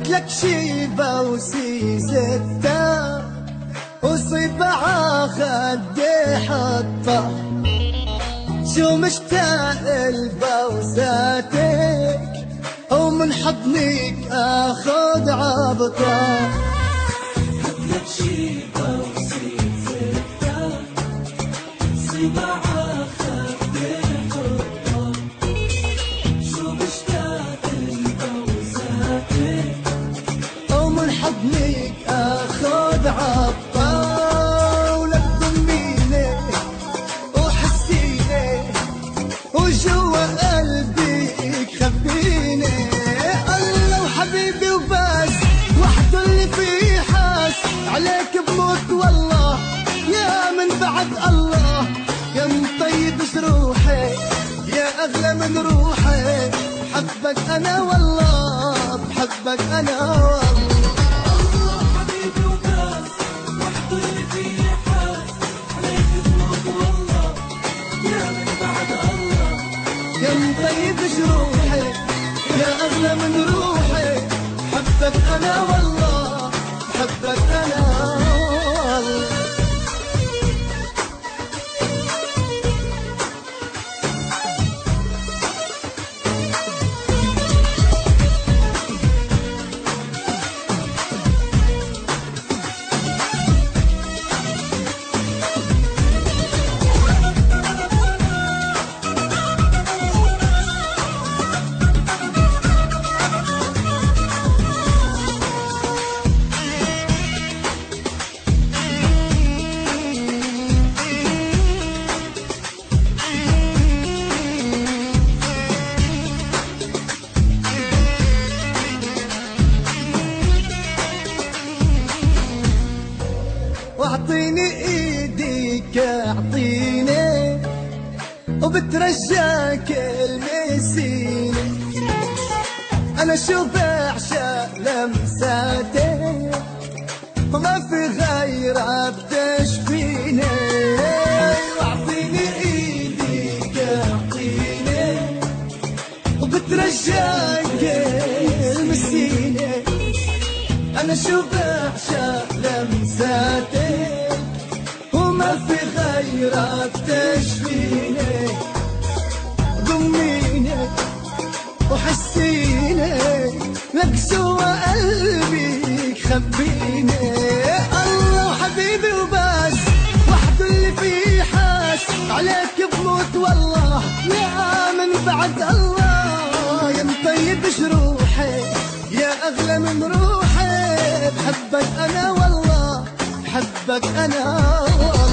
لك شيبة وسيستة وصبعة خدي حطة، شو مشتاق لبوساتك ومن حضنك اخذ عبطة. لك شيبة وسيستة صباعة خدي حطة، شو مشتاق لبوساتك ومن حضنك اخذ عبطة. ولك ضميني وحسيني وجوا قلبك خبيني. الله وحبيبي وبس وحده اللي فيه حاس، عليك بموت والله يا من بعد الله، يا مطيب جروحي يا اغلى من روحي. بحبك انا والله بحبك انا والله. الله حبيبي وبس وحده اللي فيه حاس، عليك بموت والله يا من بعد الله، يا مطيب جروحي يا اغلى من روحي. بحبك انا والله بحبك انا والله. واعطيني ايديك اعطيني وبترجاك المسيني. انا شو بعشق لمساتك وما في غيرها بتشفيني. واعطيني ايديك اعطيني وبترجاك المسيني. انا شو بعشق لمساتك وما في غيرك تشفيني. ضميني وحسيني لك جوا قلبي خبيني. الله وحبيبي وبس وحده اللي فيه حاس، عليك بموت والله يا من بعد الله، يا مطيب جروحي يا اغلى من روحي. بحبك انا والله بحبك انا والله.